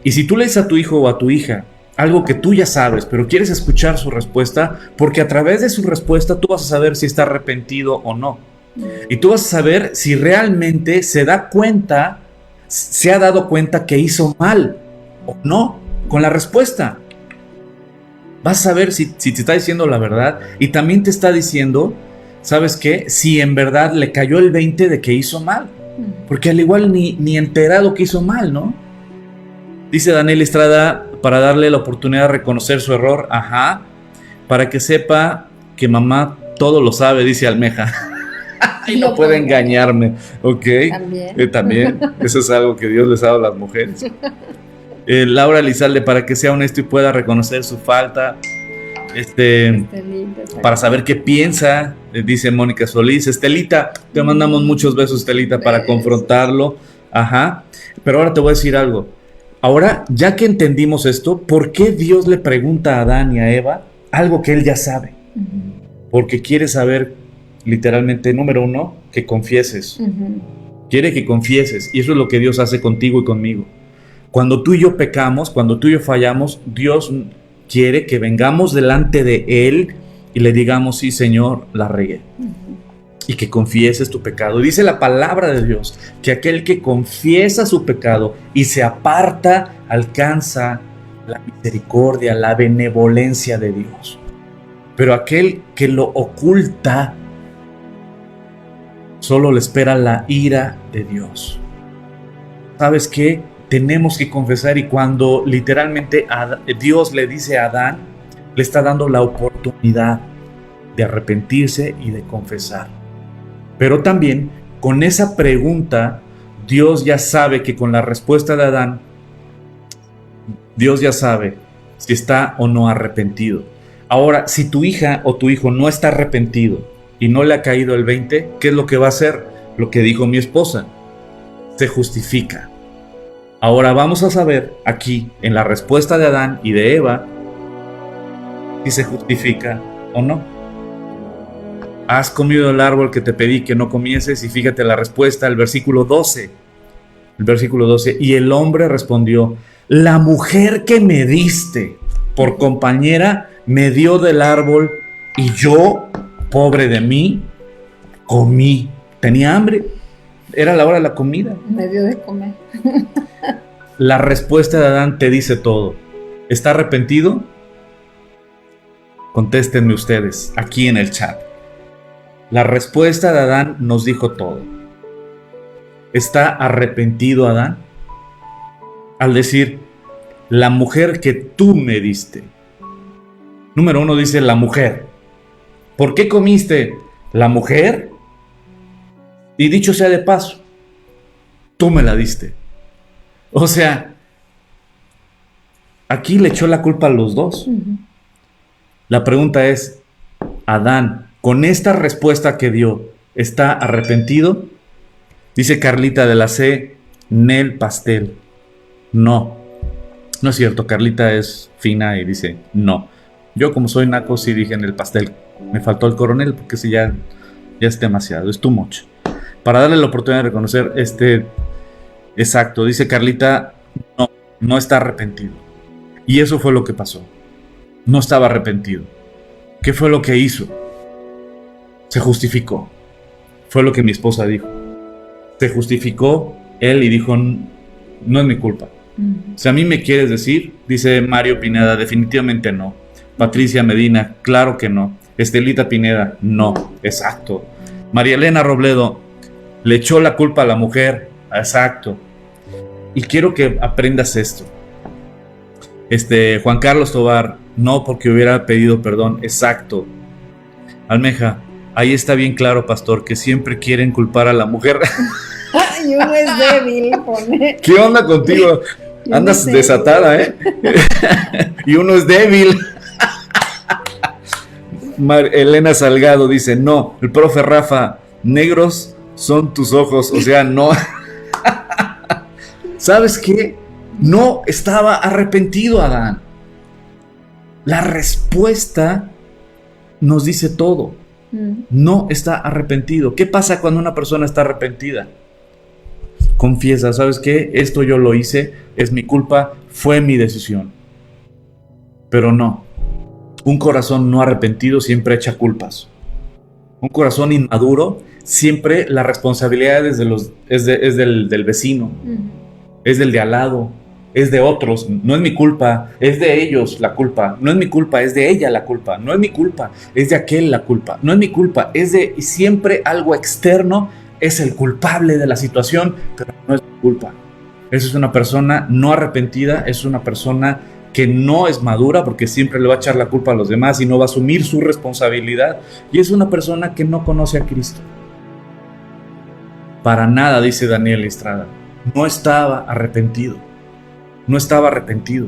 Y si tú le dices a tu hijo o a tu hija algo que tú ya sabes, pero quieres escuchar su respuesta, porque a través de su respuesta tú vas a saber si está arrepentido o no. Y tú vas a saber si realmente se ha dado cuenta que hizo mal o no con la respuesta. Vas a saber si te está diciendo la verdad y también te está diciendo, ¿sabes qué? Si en verdad le cayó el 20 de que hizo mal. Porque al igual ni enterado que hizo mal, ¿no? Dice Daniel Estrada, para darle la oportunidad de reconocer su error, ajá, para que sepa que mamá todo lo sabe, dice Almeja. Y no puede engañarme, ¿ok? También, eso es algo que Dios les ha dado a las mujeres. Laura Elizalde, para que sea honesto y pueda reconocer su falta, para saber qué piensa, dice Mónica Solís. Estelita, te mandamos muchos besos, Estelita, para confrontarlo, ajá. Pero ahora te voy a decir algo. Ahora, ya que entendimos esto, ¿por qué Dios le pregunta a Adán y a Eva algo que él ya sabe? Porque quiere saber, literalmente, número uno, que confieses. Quiere que confieses, y eso es lo que Dios hace contigo y conmigo. Cuando tú y yo pecamos, cuando tú y yo fallamos, Dios quiere que vengamos delante de Él y le digamos, sí, Señor, la regué. Y que confieses tu pecado. Dice la palabra de Dios que aquel que confiesa su pecado y se aparta alcanza la misericordia, la benevolencia de Dios. Pero aquel que lo oculta solo le espera la ira de Dios. ¿Sabes qué? Tenemos que confesar, y cuando literalmente Dios le dice a Adán, le está dando la oportunidad de arrepentirse y de confesar. Pero también con esa pregunta, Dios ya sabe que con la respuesta de Adán, Dios ya sabe si está o no arrepentido. Ahora, si tu hija o tu hijo no está arrepentido y no le ha caído el 20, ¿qué es lo que va a hacer? Lo que dijo mi esposa, se justifica. Ahora vamos a saber aquí, en la respuesta de Adán y de Eva, si se justifica o no. Has comido el árbol que te pedí que no comieses, y fíjate la respuesta, el versículo 12. El versículo 12, y el hombre respondió, la mujer que me diste por compañera me dio del árbol y yo, pobre de mí, comí. Tenía hambre, era la hora de la comida. Me dio de comer. La respuesta de Adán te dice todo. ¿Está arrepentido? Contéstenme ustedes aquí en el chat. La respuesta de Adán nos dijo todo. ¿Está arrepentido Adán? Al decir, la mujer que tú me diste. Número uno dice la mujer. ¿Por qué comiste? La mujer. Y dicho sea de paso, tú me la diste. O sea, aquí le echó la culpa a los dos. La pregunta es, Adán, con esta respuesta que dio, ¿está arrepentido? Dice Carlita de la C, Nel pastel. No, es cierto, Carlita es fina y dice no. Yo, como soy naco, sí dije en el pastel. Me faltó el coronel porque ese ya es demasiado, es too much. Para darle la oportunidad de reconocer exacto, dice Carlita, no está arrepentido. Y eso fue lo que pasó. No estaba arrepentido. ¿Qué fue lo que hizo? Se justificó. Fue lo que mi esposa dijo. Se justificó él y dijo, no es mi culpa. Si a mí me quieres decir, dice Mario Pineda, definitivamente no. Patricia Medina, claro que no. Estelita Pineda, no. Exacto. María Elena Robledo, le echó la culpa a la mujer. Exacto. Y quiero que aprendas esto. Juan Carlos Tobar, no porque hubiera pedido perdón. Exacto. Almeja, ahí está bien claro, pastor, que siempre quieren culpar a la mujer. Y uno es débil, pone. ¿Qué onda contigo? Andas desatada, ¿eh? Y uno es débil. Elena Salgado dice, no, el profe Rafa, negros son tus ojos, o sea, no. ¿Sabes qué? No estaba arrepentido Adán. La respuesta nos dice todo. No está arrepentido. ¿Qué pasa cuando una persona está arrepentida? Confiesa, ¿sabes qué? Esto yo lo hice, es mi culpa, fue mi decisión. Pero no. Un corazón no arrepentido siempre echa culpas. Un corazón inmaduro, siempre la responsabilidad es del vecino, es del de al lado, es de otros. No es mi culpa, es de ellos la culpa. No es mi culpa, es de ella la culpa. No es mi culpa, es de aquel la culpa. No es mi culpa, es de siempre algo externo. Es el culpable de la situación, pero no es mi culpa. Esa es una persona no arrepentida, es una persona que no es madura porque siempre le va a echar la culpa a los demás y no va a asumir su responsabilidad. Y es una persona que no conoce a Cristo. Para nada, dice Daniel Estrada, no estaba arrepentido. No estaba arrepentido.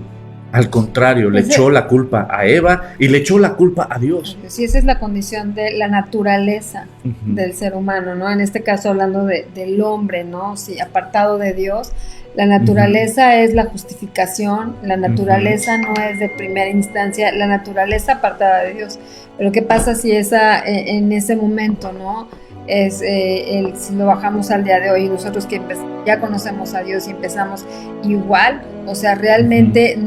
Al contrario, le echó la culpa a Eva y le echó la culpa a Dios. Sí, esa es la condición de la naturaleza del ser humano, ¿no? En este caso hablando del hombre, ¿no? Sí, apartado de Dios. La naturaleza es la justificación, la naturaleza no es de primera instancia, la naturaleza apartada de Dios. Pero ¿qué pasa si en ese momento, ¿no? Si lo bajamos al día de hoy, nosotros que ya conocemos a Dios y empezamos igual, o sea, realmente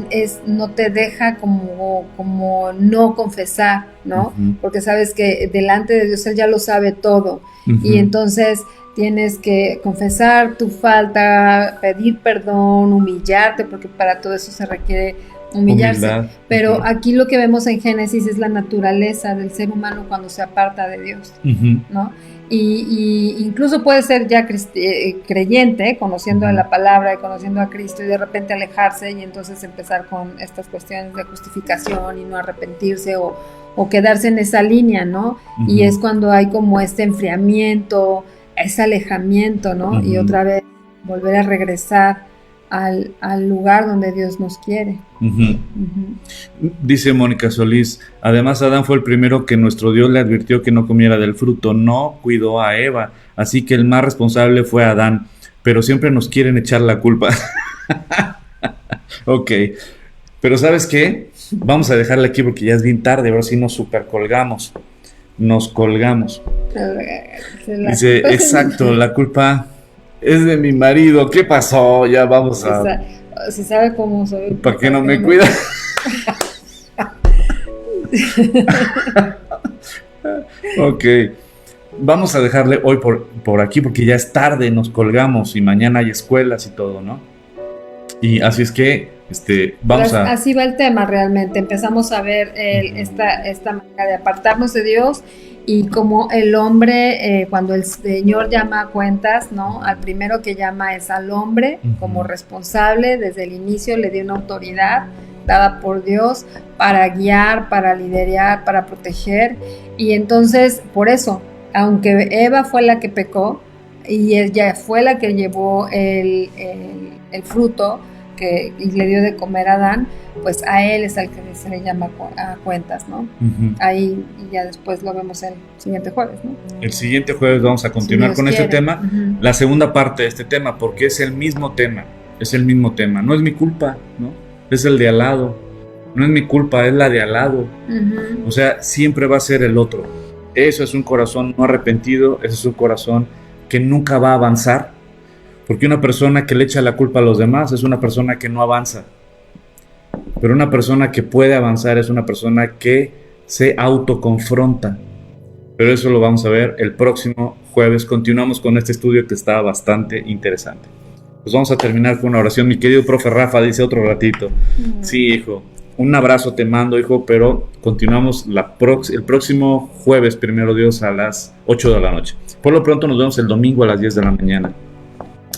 no te deja como no confesar, ¿no? Porque sabes que delante de Dios Él ya lo sabe todo, y entonces tienes que confesar tu falta, pedir perdón, humillarte, porque para todo eso se requiere humillarse. Humildad. Pero aquí lo que vemos en Génesis es la naturaleza del ser humano cuando se aparta de Dios, ¿no? Y incluso puede ser ya creyente, conociendo la palabra y conociendo a Cristo, y de repente alejarse y entonces empezar con estas cuestiones de justificación y no arrepentirse o quedarse en esa línea, ¿no? Y es cuando hay como este enfriamiento, ese alejamiento, ¿no? Y otra vez volver a regresar al lugar donde Dios nos quiere. Dice Mónica Solís, además Adán fue el primero que nuestro Dios le advirtió que no comiera del fruto, no cuidó a Eva, así que el más responsable fue Adán, pero siempre nos quieren echar la culpa. Ok, pero ¿sabes qué? Vamos a dejarle aquí porque ya es bien tarde, ahora sí nos super colgamos. Dice, exacto, la culpa es de mi marido. ¿Qué pasó? Ya vamos a... Si sabe cómo soy. ¿Para qué no me cuida? Ok. Vamos a dejarle hoy por aquí porque ya es tarde, nos colgamos y mañana hay escuelas y todo, ¿no? Y así es que vamos a... Así va el tema realmente. Empezamos a ver esta manera de apartarnos de Dios. Y como el hombre, cuando el Señor llama a cuentas, ¿no? Al primero que llama es al hombre como responsable. Desde el inicio le dio una autoridad dada por Dios para guiar, para liderar, para proteger. Y entonces, por eso, aunque Eva fue la que pecó y ella fue la que llevó el fruto y le dio de comer a Adán, pues a él es al que se le llama a cuentas, ¿no? Ahí, y ya después lo vemos el siguiente jueves, ¿no? El siguiente jueves vamos a continuar con este tema, la segunda parte de este tema, porque es el mismo tema, no es mi culpa, ¿no? Es el de al lado, no es mi culpa, es la de al lado. Ujú. O sea, siempre va a ser el otro. Eso es un corazón no arrepentido, ese es un corazón que nunca va a avanzar, porque una persona que le echa la culpa a los demás es una persona que no avanza. Pero una persona que puede avanzar es una persona que se autoconfronta. Pero eso lo vamos a ver el próximo jueves. Continuamos con este estudio que está bastante interesante. Pues vamos a terminar con una oración. Mi querido profe Rafa dice otro ratito. Sí, hijo. Un abrazo te mando, hijo, pero continuamos el próximo jueves, primero Dios, a las 8 de la noche. Por lo pronto nos vemos el domingo a las 10 de la mañana.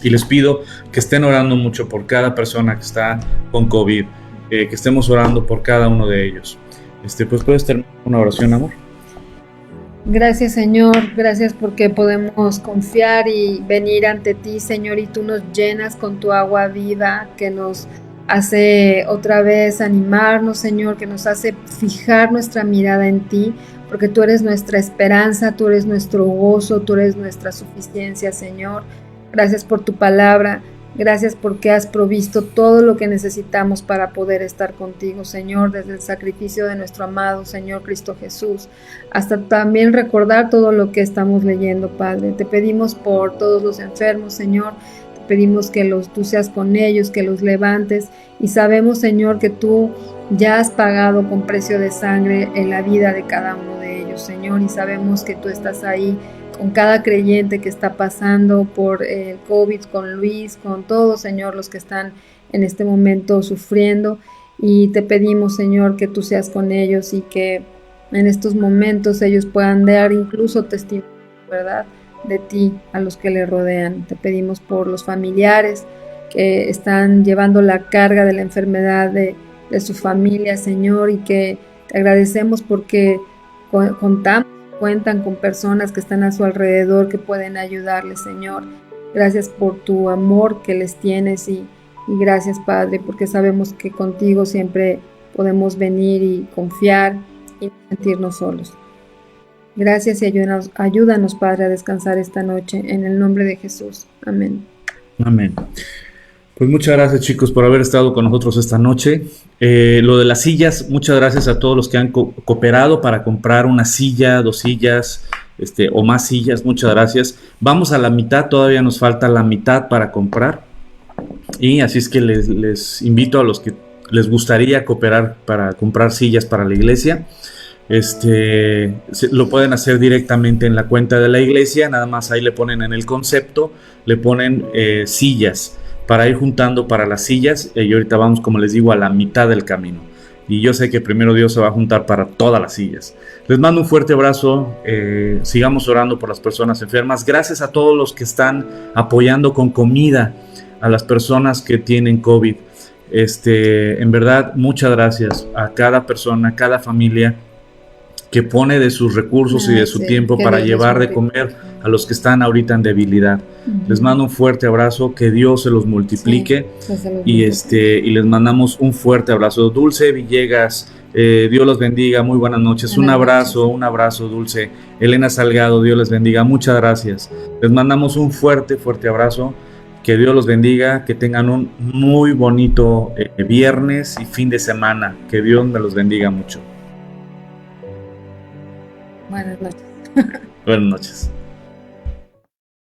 Y les pido que estén orando mucho por cada persona que está con COVID, que estemos orando por cada uno de ellos. Pues puedes terminar una oración, amor. Gracias, Señor, gracias porque podemos confiar y venir ante ti, Señor, y tú nos llenas con tu agua viva que nos hace otra vez animarnos, Señor, que nos hace fijar nuestra mirada en ti, porque tú eres nuestra esperanza, tú eres nuestro gozo, tú eres nuestra suficiencia, Señor. Gracias por tu palabra. Gracias porque has provisto todo lo que necesitamos para poder estar contigo, Señor, desde el sacrificio de nuestro amado Señor Cristo Jesús, hasta también recordar todo lo que estamos leyendo, Padre. Te pedimos por todos los enfermos, Señor. Te pedimos que tú seas con ellos, que los levantes. Y sabemos, Señor, que tú ya has pagado con precio de sangre en la vida de cada uno de ellos, Señor. Y sabemos que tú estás ahí con cada creyente que está pasando por el COVID, con Luis, con todos, Señor, los que están en este momento sufriendo. Y te pedimos, Señor, que tú seas con ellos y que en estos momentos ellos puedan dar incluso testimonio, ¿verdad?, de ti a los que le rodean. Te pedimos por los familiares que están llevando la carga de la enfermedad de su familia, Señor, y que te agradecemos porque cuentan con personas que están a su alrededor que pueden ayudarles, Señor. Gracias por tu amor que les tienes y gracias, Padre, porque sabemos que contigo siempre podemos venir y confiar y no sentirnos solos. Gracias y ayúdanos, Padre, a descansar esta noche en el nombre de Jesús. Amén. Amén. Pues muchas gracias, chicos, por haber estado con nosotros esta noche. Lo de las sillas, muchas gracias a todos los que han cooperado para comprar una silla, 2 sillas, o más sillas. Muchas gracias. Vamos a la mitad, todavía nos falta la mitad para comprar. Y así es que les invito a los que les gustaría cooperar para comprar sillas para la iglesia. Lo pueden hacer directamente en la cuenta de la iglesia. Nada más ahí le ponen en el concepto, le ponen sillas, para ir juntando para las sillas, y ahorita vamos, como les digo, a la mitad del camino. Y yo sé que primero Dios se va a juntar para todas las sillas. Les mando un fuerte abrazo, sigamos orando por las personas enfermas. Gracias a todos los que están apoyando con comida a las personas que tienen COVID. En verdad, muchas gracias a cada persona, a cada familia que pone de sus recursos y de su tiempo para llevar de comer a los que están ahorita en debilidad. Les mando un fuerte abrazo, que Dios se los multiplique, y les mandamos un fuerte abrazo. Dulce Villegas, Dios los bendiga, muy buenas noches. Un abrazo, Dulce. Elena Salgado, Dios les bendiga, muchas gracias. Les mandamos un fuerte abrazo, que Dios los bendiga, que tengan un muy bonito viernes y fin de semana, que Dios me los bendiga mucho. Buenas noches. Buenas noches.